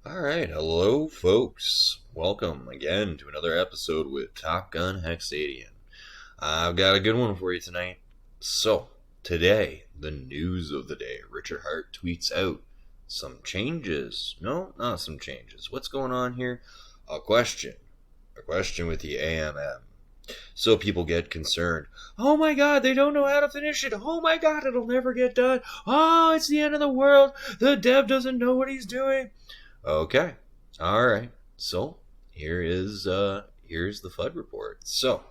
Alright, hello folks. Welcome again to another episode with Top Gun Hexadian. I've got a good one for you tonight. So, today, the news of the day. Richard Hart tweets out some changes. No, not some changes. What's going on here? A question. A question with the AMM. So people get concerned. Oh my god, they don't know how to finish it. Oh my god, it'll never get done. Oh, it's the end of the world. The dev doesn't know what he's doing. Okay. All right. So here's the FUD report. So,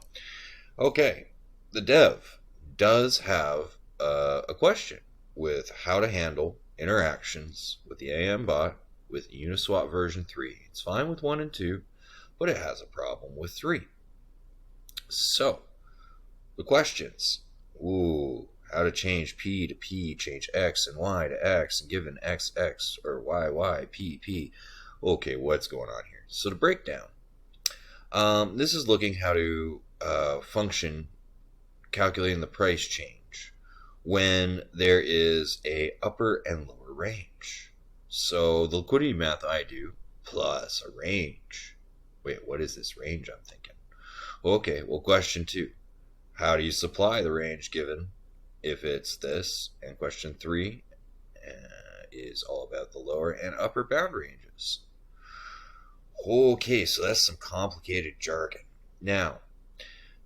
okay, the dev does have a question with how to handle interactions with the AM bot with Uniswap version 3. It's fine with 1 and 2, but it has a problem with 3. So, the questions. Ooh, how to change P to P, change X and Y to X, and given X, X, or Y, Y, P, P. Okay, what's going on here? So to break down, this is looking how to function calculating the price change when there is a upper and lower range. So the liquidity math I do plus a range. Wait, what is this range I'm thinking? Okay, well, question 2. How do you supply the range given if it's this? And question 3 is all about the lower and upper bound ranges. Okay, so that's some complicated jargon. Now,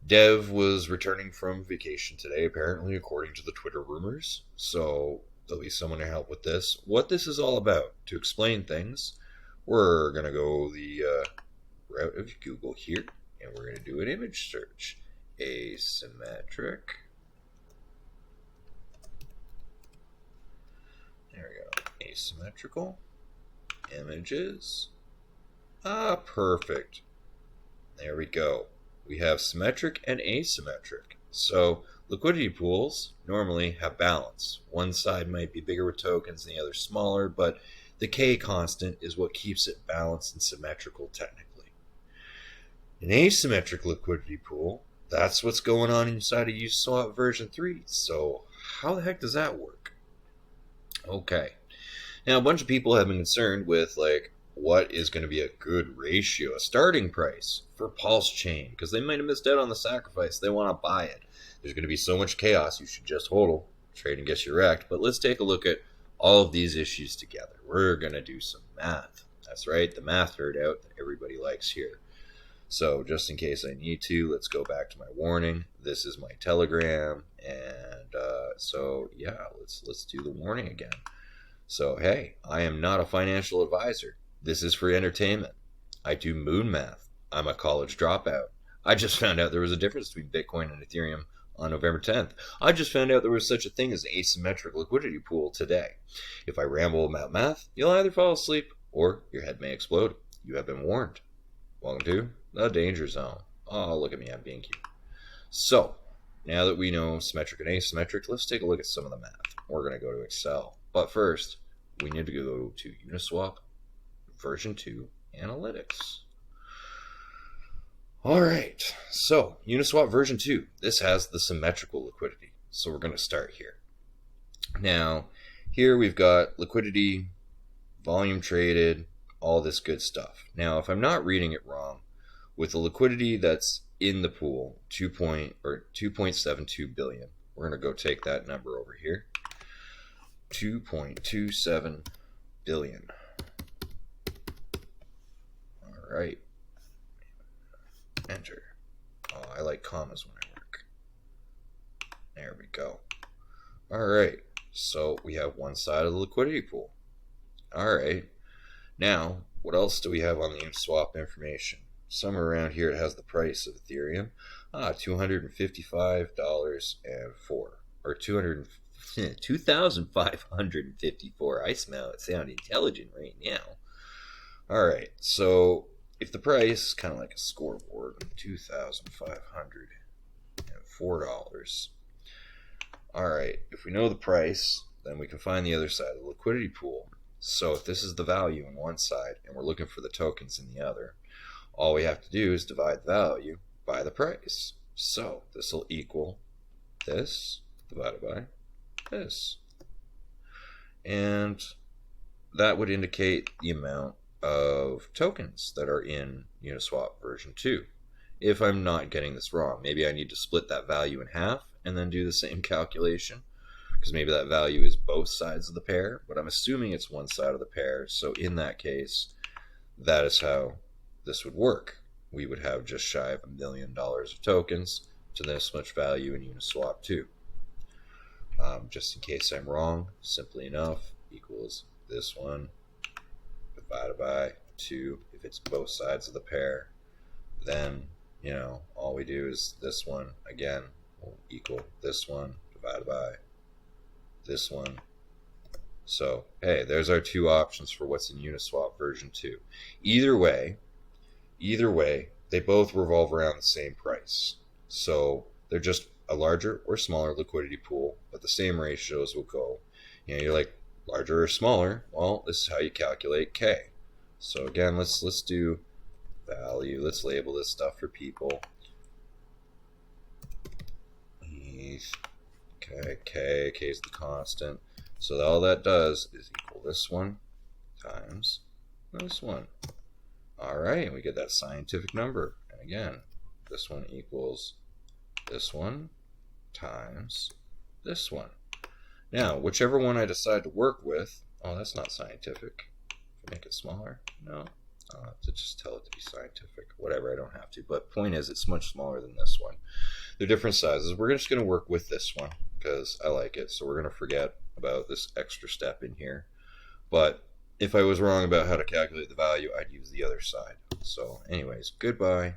Dev was returning from vacation today, apparently, according to the Twitter rumors. So there'll be someone to help with this. What this is all about, to explain things, we're going to go the route of Google here, and we're going to do an image search. Asymmetric. There we go. Asymmetrical images. Perfect. There we go. We have symmetric and asymmetric. So liquidity pools normally have balance. One side might be bigger with tokens and the other smaller, but the K constant is what keeps it balanced and symmetrical technically. An asymmetric liquidity pool, that's what's going on inside of Uniswap version 3. So how the heck does that work? Okay. Now a bunch of people have been concerned with what is going to be a good ratio, a starting price for Pulse Chain, because they might have missed out on the sacrifice. They want to buy it. There's going to be so much chaos, you should just hodl, trade and get you wrecked. But let's take a look at all of these issues together. We're going to do some math. That's right, the math nerd out that everybody likes here. So just in case I need to, let's go back to my warning. This is my Telegram, and so yeah, let's do the warning again. So hey, I am not a financial advisor. This is for entertainment. I do moon math. I'm a college dropout. I just found out there was a difference between Bitcoin and Ethereum on November 10th. I just found out there was such a thing as an asymmetric liquidity pool today. If I ramble about math, you'll either fall asleep or your head may explode. You have been warned. Welcome to the danger zone. Oh, look at me, I'm being cute. So, now that we know symmetric and asymmetric, let's take a look at some of the math. We're going to go to Excel. But first, we need to go to Uniswap version 2 analytics. Alright, so Uniswap version 2, this has the symmetrical liquidity. So we're going to start here. Now, here we've got liquidity, volume traded, all this good stuff. Now, if I'm not reading it wrong, with the liquidity that's in the pool, 2.72 billion, we're going to go take that number over here. 2.27 billion. Alright. Enter. Oh, I like commas when I work. There we go. Alright. So we have one side of the liquidity pool. Alright. Now, what else do we have on the Uniswap information? Somewhere around here it has the price of Ethereum. $255.04. Or 2,554. I sound intelligent right now. Alright, so if the price, kind of like a scoreboard, $2,504. Alright, if we know the price, then we can find the other side of the liquidity pool. So if this is the value on one side and we're looking for the tokens in the other, all we have to do is divide the value by the price. So this will equal this divided by this. And that would indicate the amount of tokens that are in Uniswap version 2. If I'm not getting this wrong, maybe I need to split that value in half and then do the same calculation, because maybe that value is both sides of the pair, but I'm assuming it's one side of the pair. So in that case, that is how this would work. We would have just shy of $1 million of tokens to this much value in Uniswap 2. Just in case I'm wrong, simply enough equals this one divided by 2. If it's both sides of the pair, then all we do is this one again will equal this one divided by this one. So hey, there's our two options for what's in Uniswap version 2. Either way, they both revolve around the same price. So they're just a larger or smaller liquidity pool, but the same ratios will go. You're like, larger or smaller? Well, this is how you calculate K. So again, let's do value. Let's label this stuff for people. Okay, K is the constant. So all that does is equal this one times this one. All right, we get that scientific number. And again, this one equals this one times this one. Now, whichever one I decide to work with, oh, that's not scientific. Make it smaller? No. I'll have to just tell it to be scientific. Whatever, I don't have to. But point is, it's much smaller than this one. They're different sizes. We're just going to work with this one because I like it. So we're going to forget about this extra step in here. But if I was wrong about how to calculate the value, I'd use the other side. So anyways, goodbye,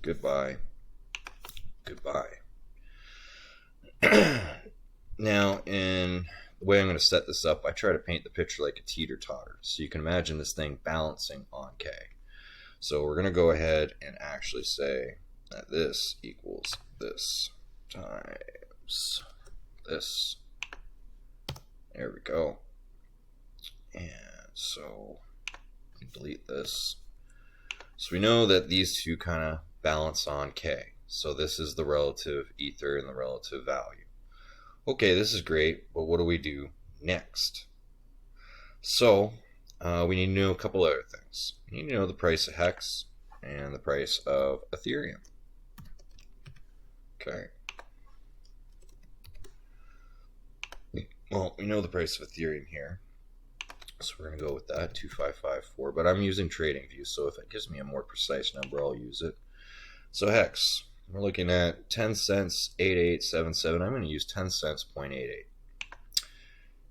goodbye, goodbye. Now, in the way I'm going to set this up, I try to paint the picture like a teeter-totter. So you can imagine this thing balancing on K. So we're going to go ahead and actually say that this equals this times this. There we go. And so delete this. So we know that these two kind of balance on K. So this is the relative ether and the relative value. Okay, this is great, but what do we do next? So we need to know a couple other things. We need to know the price of Hex and the price of Ethereum. Okay. Well, we know the price of Ethereum here. So we're going to go with that, 2554. But I'm using TradingView, so if it gives me a more precise number, I'll use it. So Hex, we're looking at 10 cents, 8877. I'm going to use 10 cents, 0.88.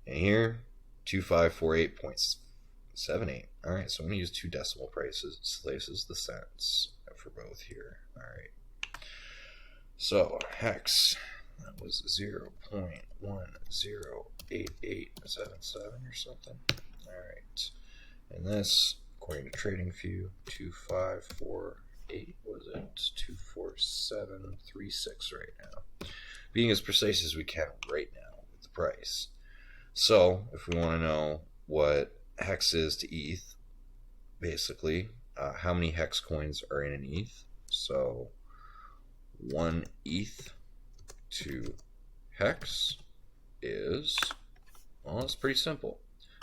And here, 2548.78. All right, so I'm going to use two decimal places, the cents for both here. All right. So Hex, that was 0.108877 or something. All right. And this, according to TradingView, 2548, was it 24736 right now? Being as precise as we can right now with the price. So if we want to know what Hex is to ETH, basically, how many Hex coins are in an ETH? So 1 ETH to Hex is, well, it's pretty simple.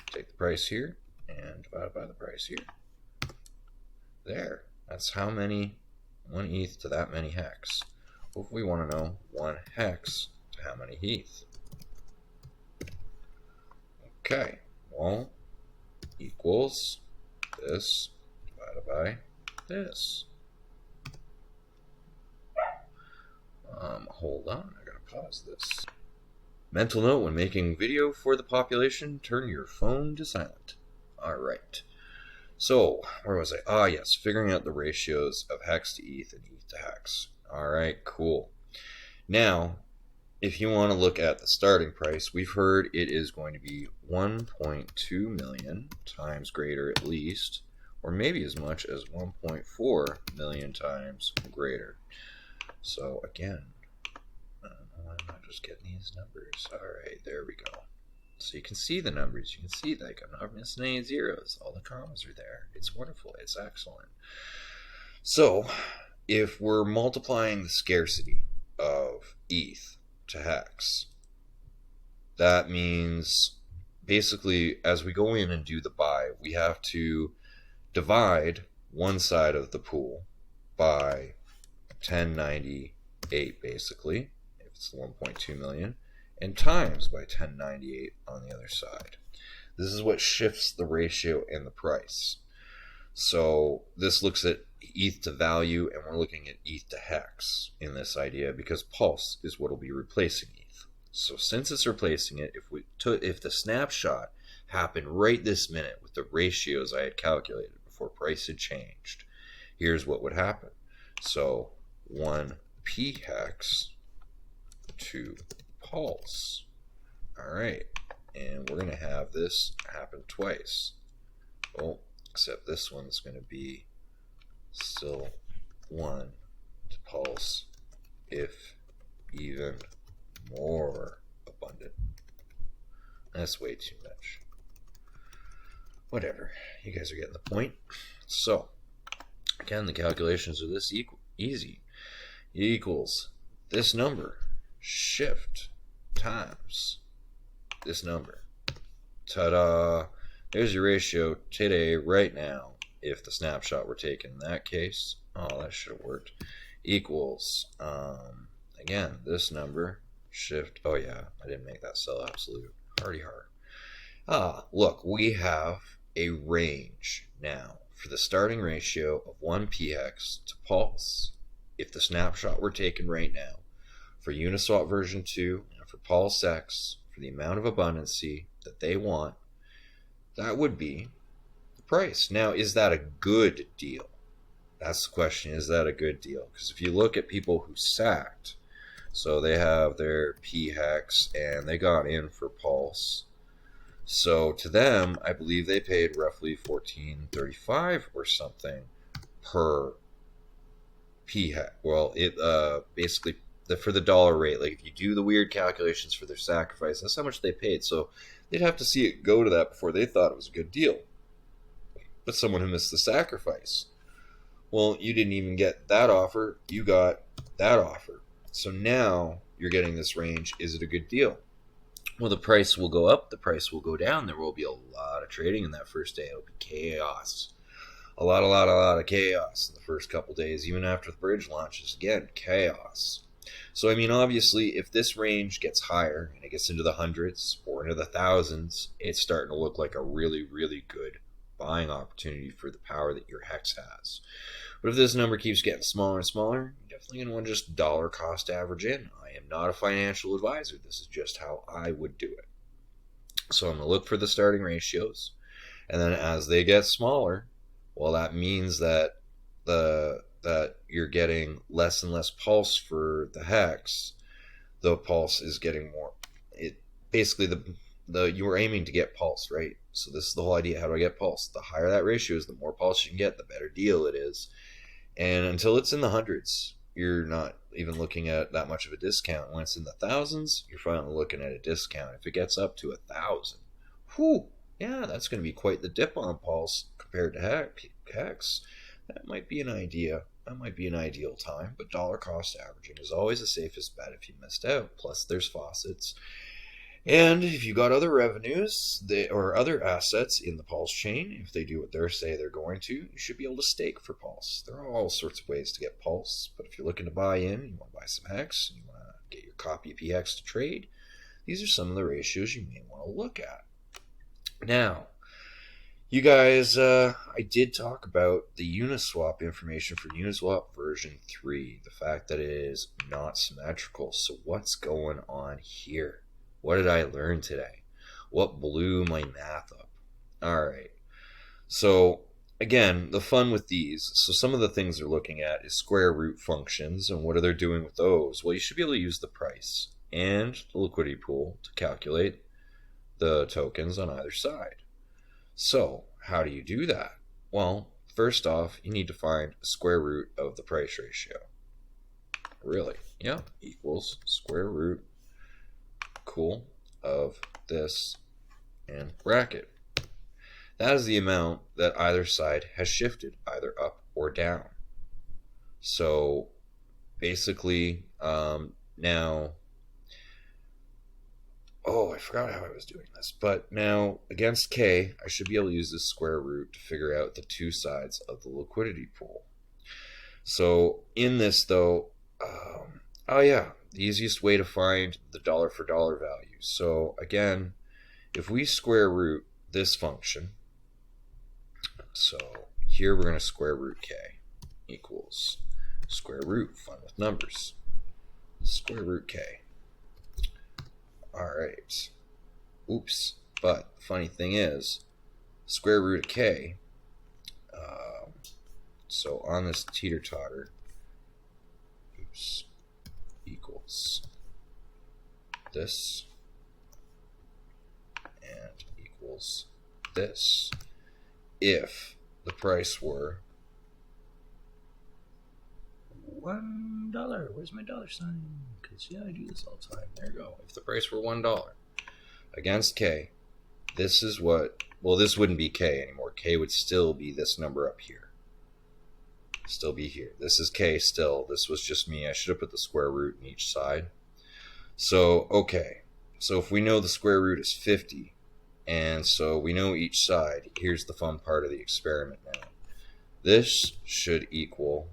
Take the price here and divide by the price here. There. That's how many 1 ETH to that many Hex. Well, if we want to know 1 Hex to how many ETH. Okay. Well, equals this divided by this. Hold on, I gotta pause this. Mental note: when making video for the population, turn your phone to silent. Alright. So, where was I? Ah, yes, figuring out the ratios of Hex to ETH and ETH to Hex. Alright, cool. Now, if you want to look at the starting price, we've heard it is going to be 1.2 million times greater at least, or maybe as much as 1.4 million times greater. So again, I'm not just getting these numbers. Alright, there we go. So you can see the numbers. You can see, like, I'm not missing any zeros. All the commas are there. It's wonderful. It's excellent. So if we're multiplying the scarcity of ETH to Hex, that means basically as we go in and do the buy, we have to divide one side of the pool by 1098 basically, if it's 1.2 million, and times by 1098 on the other side. This is what shifts the ratio and the price. So this looks at ETH to value, and we're looking at ETH to hex in this idea because pulse is what will be replacing ETH. So since it's replacing it, if the snapshot happened right this minute with the ratios I had calculated before price had changed, here's what would happen. So 1 p hex to pulse. All right, and we're going to have this happen twice. Oh, except this one's going to be still 1 to pulse, if even more abundant. That's way too much. Whatever, you guys are getting the point. So, again, the calculations are this easy. Equals this number, shift, times this number. Ta-da! There's your ratio today, right now, if the snapshot were taken in that case. Oh, that should have worked. Equals, again, this number, shift, oh yeah, I didn't make that cell absolute. Hardy heart. Look, we have a range now for the starting ratio of 1 p hex to pulse. If the snapshot were taken right now for Uniswap version 2 and for Pulse X, for the amount of abundancy that they want, that would be the price. Now, is that a good deal? That's the question. Is that a good deal? Because if you look at people who sacked, so they have their p hex and they got in for Pulse. So to them, I believe they paid roughly $14.35 or something per p hex. Well, it basically for the dollar rate. Like if you do the weird calculations for their sacrifice, that's how much they paid. So they'd have to see it go to that before they thought it was a good deal. But someone who missed the sacrifice, well, you didn't even get that offer. You got that offer. So now you're getting this range. Is it a good deal? Well, the price will go up. The price will go down. There will be a lot of trading in that first day. It'll be chaos. A lot of chaos in the first couple days. Even after the bridge launches, again, chaos. So, I mean, obviously, if this range gets higher and it gets into the hundreds or into the thousands, it's starting to look like a really, really good buying opportunity for the power that your hex has. But if this number keeps getting smaller and smaller, you're definitely going to want to just dollar cost average in. I am not a financial advisor. This is just how I would do it. So I'm going to look for the starting ratios. And then as they get smaller, well, that means that that you're getting less and less pulse for the hex. The pulse is getting more. It basically you were aiming to get pulse, right? So this is the whole idea. How do I get pulse? The higher that ratio is, the more pulse you can get, the better deal it is. And until it's in the hundreds, you're not even looking at that much of a discount. When it's in the thousands, you're finally looking at a discount. If it gets up to 1,000, whew, yeah, that's going to be quite the dip on pulse compared to hex. That might be an idea. That might be an ideal time, but dollar cost averaging is always the safest bet if you missed out. Plus, there's faucets. And if you got other revenues or other assets in the Pulse chain, if they do what they say they're going to, you should be able to stake for Pulse. There are all sorts of ways to get Pulse, but if you're looking to buy in, you want to buy some Hex, you want to get your copy of PX to trade, these are some of the ratios you may want to look at. Now, you guys, I did talk about the Uniswap information for Uniswap version 3, the fact that it is not symmetrical. So what's going on here? What did I learn today? What blew my math up? All right. So, again, the fun with these, so some of the things they're looking at is square root functions, and what are they doing with those? Well, you should be able to use the price and the liquidity pool to calculate the tokens on either side. So, how do you do that? Well, first off, you need to find the square root of the price ratio. Really? Yeah, equals square root, cool, of this and bracket. That is the amount that either side has shifted, either up or down. So basically, now Oh, I forgot how I was doing this. But now, against K, I should be able to use this square root to figure out the two sides of the liquidity pool. So in this, though, oh yeah, the easiest way to find the dollar for dollar value. So again, if we square root this function, so here we're going to square root K equals square root, fun with numbers, square root K. All right. Oops. But the funny thing is, square root of K, so on this teeter-totter, oops, equals this and equals this if the price were $1. Where's my dollar sign? Because, yeah, I do this all the time. There you go. If the price were $1 against K, this is what, well, this wouldn't be K anymore. K would still be this number up here. Still be here. This is K still. This was just me. I should have put the square root in each side. So, okay. So if we know the square root is 50, and so we know each side, here's the fun part of the experiment now. This should equal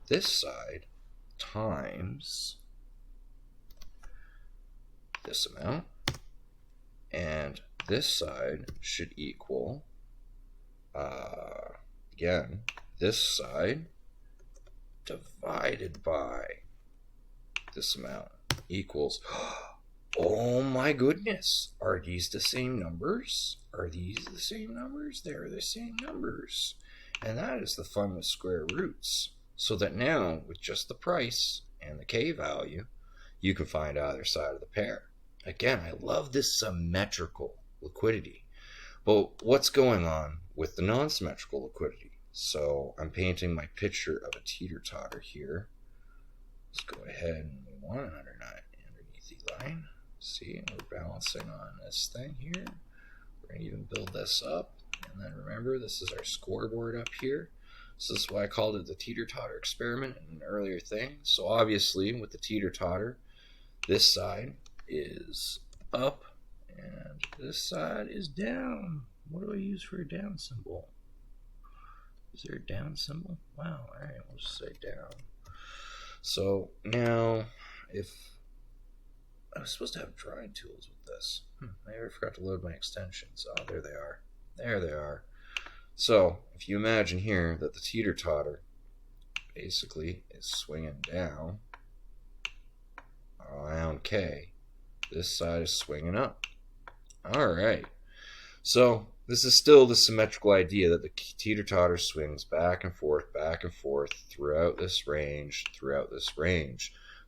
this side times this amount, and this side should equal, again, this side divided by this amount equals, oh my goodness, are these the same numbers? Are these the same numbers? They're the same numbers. And that is the fun with square roots. So that now, with just the price and the K value, you can find either side of the pair. Again, I love this symmetrical liquidity. But what's going on with the non-symmetrical liquidity? So I'm painting my picture of a teeter-totter here. Let's go ahead and we want it underneath the line. See, we're balancing on this thing here. We're going to even build this up. And then remember, this is our scoreboard up here. So this is why I called it the teeter-totter experiment in an earlier thing. So obviously, with the teeter-totter, this side is up and this side is down. What do I use for a down symbol? Is there a down symbol? Wow, alright, we'll just say down. So now, if I was supposed to have drawing tools with this. Maybe I forgot to load my extensions. Oh, there they are. There they are. So, if you imagine here that the teeter-totter basically is swinging down around K, this side is swinging up. Alright. So, this is still the symmetrical idea that the teeter-totter swings back and forth throughout this range,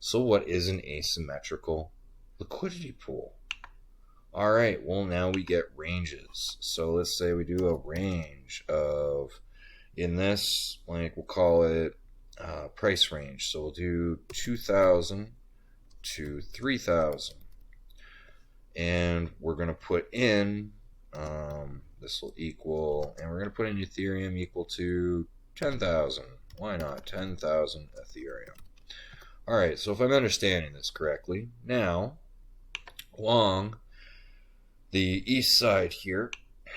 So what is an asymmetrical liquidity pool? Alright, well now we get ranges. So let's say we do a range of, in this, like we'll call it price range. So we'll do 2,000 to 3,000. And we're going to put in, this will equal, and we're going to put in Ethereum equal to 10,000. Why not? 10,000 Ethereum. Alright, so if I'm understanding this correctly, now, along the east side here,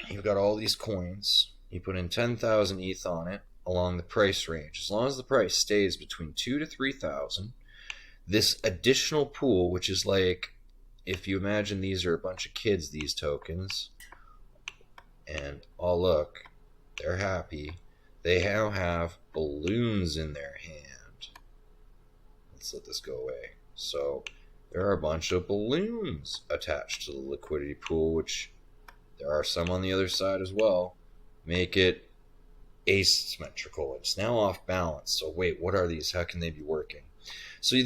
you've got all these coins. You put in 10,000 ETH on it along the price range. As long as the price stays between 2,000 to 3,000, this additional pool, which is like, if you imagine these are a bunch of kids, these tokens, and oh look, they're happy. They now have balloons in their hand. Let's let this go away. So there are a bunch of balloons attached to the liquidity pool, which there are some on the other side as well, make it asymmetrical. It's now off balance. So wait, what are these? How can they be working? So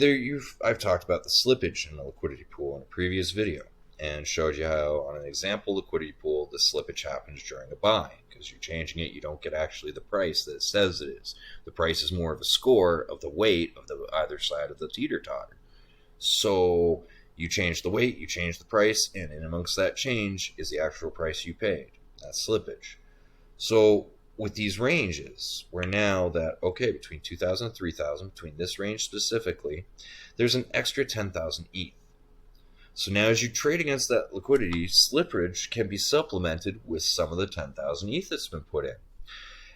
I've talked about the slippage in the liquidity pool in a previous video and showed you how on an example liquidity pool the slippage happens during a buy. Because you're changing it, you don't get actually the price that it says it is. The price is more of a score of the weight of the either side of the teeter-totter. So you change the weight, you change the price, and in amongst that change is the actual price you paid. That's slippage. So with these ranges, we're now that, okay, between 2,000 and 3,000, between this range specifically, there's an extra 10,000 ETH. So now as you trade against that liquidity, slippage can be supplemented with some of the 10,000 ETH that's been put in.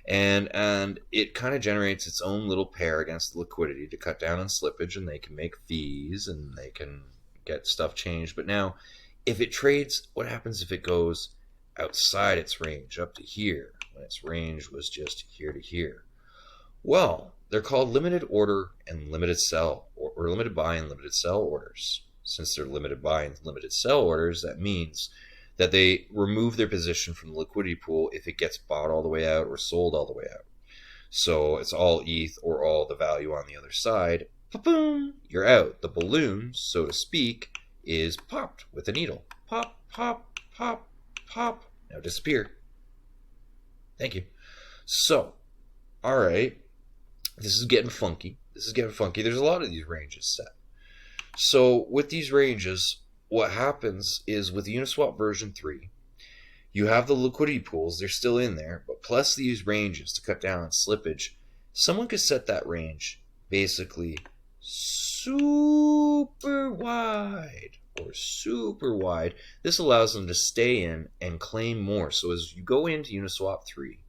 And it kind of generates its own little pair against the liquidity to cut down on slippage, and they can make fees and they can get stuff changed. But now, if it trades, what happens if it goes outside its range, up to here, when its range was just here to here? Well, they're called limited order and limited sell, or limited buy and limited sell orders. Since they're limited buy and limited sell orders, that means that they remove their position from the liquidity pool if it gets bought all the way out or sold all the way out. So it's all ETH or all the value on the other side. Boom! You're out. The balloon, so to speak, is popped with a needle. Pop, pop, pop, pop. Now disappear. Thank you. So, all right. This is getting funky. There's a lot of these ranges set. So with these ranges, what happens is with Uniswap version 3, you have the liquidity pools, they're still in there, but plus these ranges to cut down on slippage, someone could set that range basically super wide or super wide. This allows them to stay in and claim more. So as you go into Uniswap 3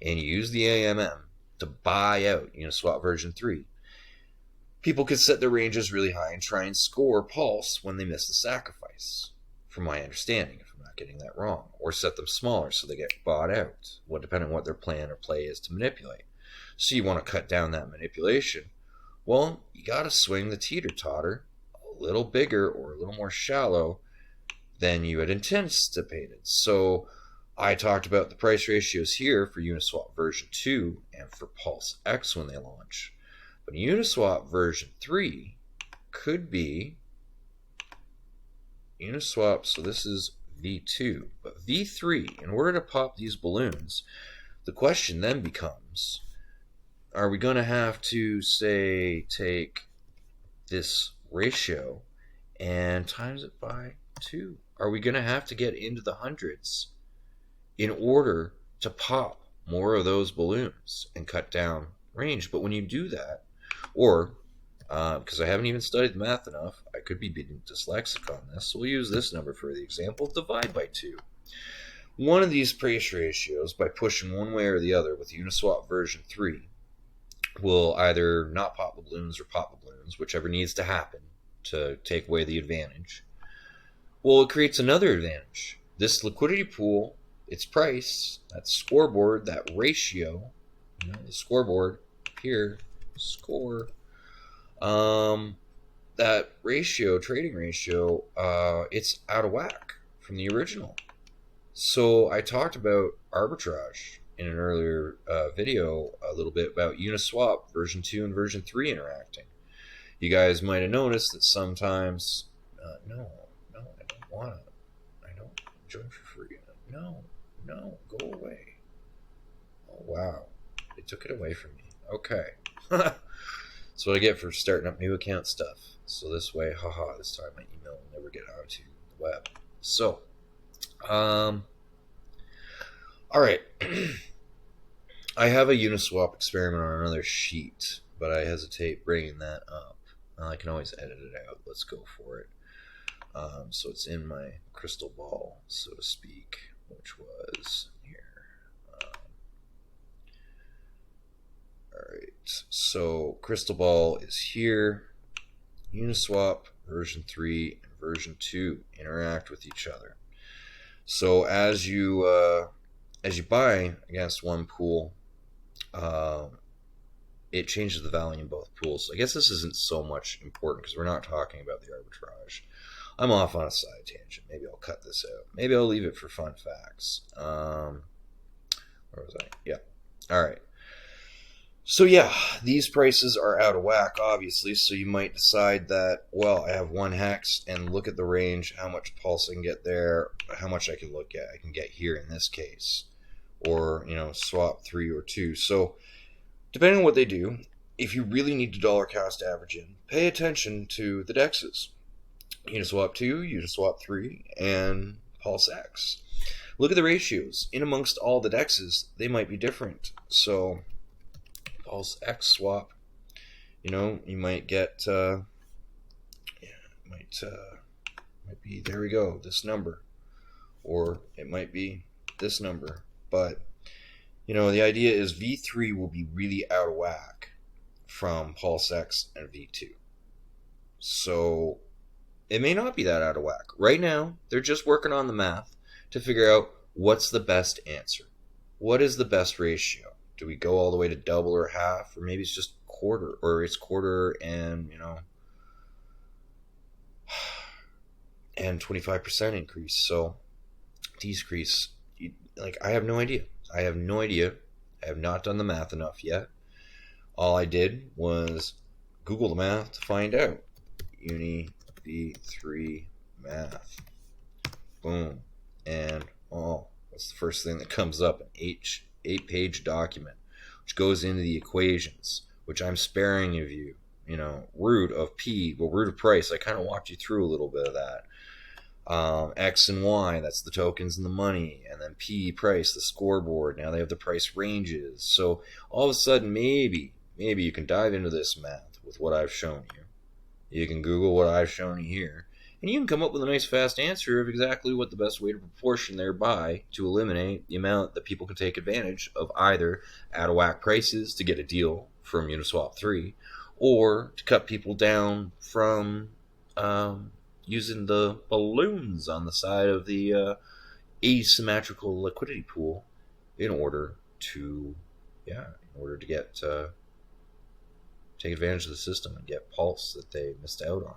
and you use the AMM to buy out Uniswap version 3, people could set their ranges really high and try and score Pulse when they miss the sacrifice, from my understanding, if I'm not getting that wrong. Or set them smaller so they get bought out, depending on what their plan or play is to manipulate. So you want to cut down that manipulation. Well, you got to swing the teeter-totter a little bigger or a little more shallow than you had anticipated. So I talked about the price ratios here for Uniswap version 2 and for Pulse X when they launch. But Uniswap version 3 could be Uniswap, so this is V2. But V3, in order to pop these balloons, the question then becomes, are we going to have to, say, take this ratio and times it by 2? Are we going to have to get into the hundreds in order to pop more of those balloons and cut down range? But when you do that, or, because I haven't even studied the math enough, I could be being dyslexic on this, so we'll use this number for the example, divide by 2. One of these price ratios, by pushing one way or the other with Uniswap version 3, will either not pop the balloons or pop the balloons, whichever needs to happen to take away the advantage. Well, it creates another advantage. This liquidity pool, its price, that scoreboard, that ratio, the scoreboard here, score, that ratio, trading ratio, it's out of whack from the original. So I talked about arbitrage in an earlier video a little bit about Uniswap version 2 and version 3 interacting. You guys might have noticed that sometimes, no, I don't want to. I don't join for free. No, go away. Oh, wow. They took it away from me. Okay. That's what I get for starting up new account stuff. So this way, this time my email will never get onto the web. So, alright. I have a Uniswap experiment on another sheet, but I hesitate bringing that up. I can always edit it out. Let's go for it. So it's in my crystal ball, so to speak, which was here. Alright, so crystal ball is here. Uniswap version 3 and version 2 interact with each other. So as you buy against one pool, it changes the value in both pools. So I guess this isn't so much important because we're not talking about the arbitrage. I'm off on a side tangent. Maybe I'll cut this out. Maybe I'll leave it for fun facts. Where was I? Yeah. All right. So yeah, these prices are out of whack, obviously, so you might decide that, well, I have one hex, and look at the range, how much pulse I can get there, how much I can get here in this case, or, swap 3 or 2. So, depending on what they do, if you really need to dollar cost average in, pay attention to the dexes. Uniswap 2, Uniswap 3, and Pulse X. Look at the ratios. In amongst all the dexes, they might be different. So, Pulse X swap, you might get, Might be, there we go, this number. Or it might be this number. But, the idea is V3 will be really out of whack from Pulse X and V2. So it may not be that out of whack. Right now, they're just working on the math to figure out what's the best answer. What is the best ratio? Do we go all the way to double or half? Or maybe it's just quarter, or it's quarter and, and 25% increase. So decrease, I have no idea. I have not done the math enough yet. All I did was Google the math to find out. Uni V3 math. Boom. And, what's the first thing that comes up? An 8-page document, which goes into the equations, which I'm sparing of you. Root of P, root of price. I kind of walked you through a little bit of that. X and Y, that's the tokens and the money, and then P, price, the scoreboard. Now they have the price ranges. So all of a sudden, maybe you can dive into this math with what I've shown you. You can Google what I've shown you here, and you can come up with a nice fast answer of exactly what the best way to proportion thereby to eliminate the amount that people can take advantage of, either out of whack prices to get a deal from Uniswap 3, or to cut people down from using the balloons on the side of the asymmetrical liquidity pool in order to get take advantage of the system and get Pulse that they missed out on.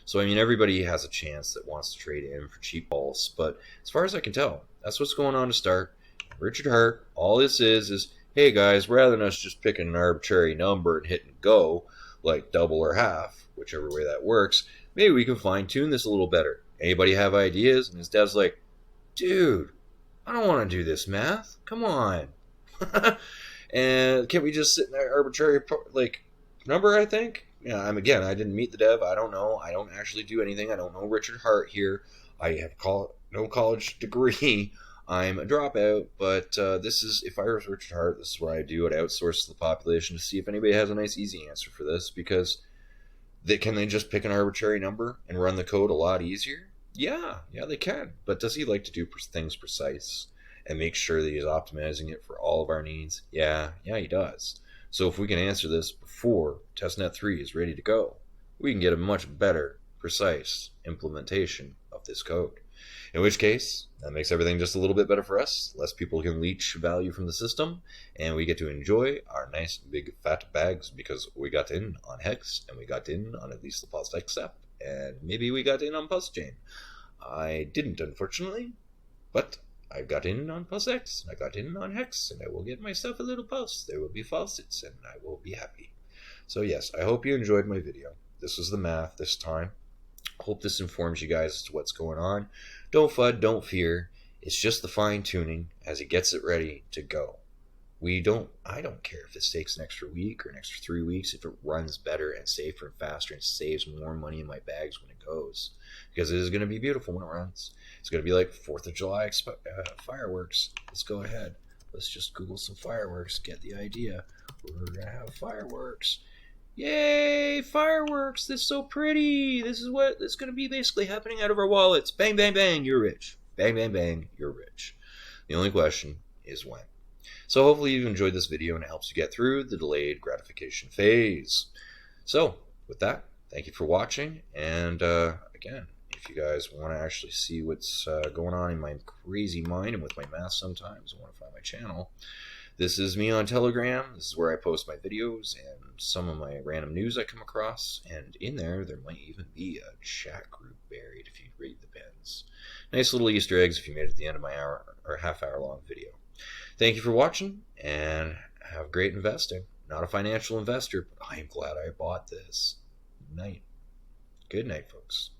So everybody has a chance that wants to trade in for cheap Pulse, but as far as I can tell, that's what's going on to start. Richard Heart, all this is, hey guys, rather than us just picking an arbitrary number and hitting go, like double or half, whichever way that works, maybe we can fine-tune this a little better. Anybody have ideas? And his dad's like, dude, I don't want to do this math. Come on. And can't we just sit in that arbitrary, number, I think? Yeah, I didn't meet the dev. I don't know. I don't actually do anything. I don't know Richard Heart here. I have no college degree. I'm a dropout, but this is, if I was Richard Heart, this is what I do. I'd outsource the population to see if anybody has a nice, easy answer for this, because can they just pick an arbitrary number and run the code a lot easier? Yeah, they can. But does he like to do things precise and make sure that he's optimizing it for all of our needs? Yeah, he does. So if we can answer this before testnet 3 is ready to go, we can get a much better, precise implementation of this code. In which case, that makes everything just a little bit better for us. Less people can leech value from the system, and we get to enjoy our nice big fat bags because we got in on Hex, and we got in on at least the Pulse XSEP, and maybe we got in on Pulse Chain. I didn't, unfortunately, but I got in on Pulse X, I got in on Hex, and I will get myself a little Pulse. There will be faucets, and I will be happy. So yes, I hope you enjoyed my video. This was the math this time. Hope this informs you guys as to what's going on. Don't FUD, don't fear. It's just the fine-tuning as he gets it ready to go. I don't care if this takes an extra week or an extra 3 weeks, if it runs better and safer and faster and saves more money in my bags when it goes. Because it is going to be beautiful when it runs. It's going to be like 4th of July fireworks. Let's go ahead. Let's just Google some fireworks, get the idea. We're going to have fireworks. Yay, fireworks. This is so pretty. This is what is going to be basically happening out of our wallets. Bang, bang, bang, you're rich. Bang, bang, bang, you're rich. The only question is when. So hopefully you've enjoyed this video and it helps you get through the delayed gratification phase. So with that, thank you for watching. And again, if you guys want to actually see what's going on in my crazy mind and with my math sometimes, I want to find my channel. This is me on Telegram. This is where I post my videos and some of my random news I come across. And in there might even be a chat group buried if you read the pins. Nice little Easter eggs if you made it to the end of my hour or half-hour long video. Thank you for watching, and have great investing. Not a financial investor, but I am glad I bought this. Good night, folks.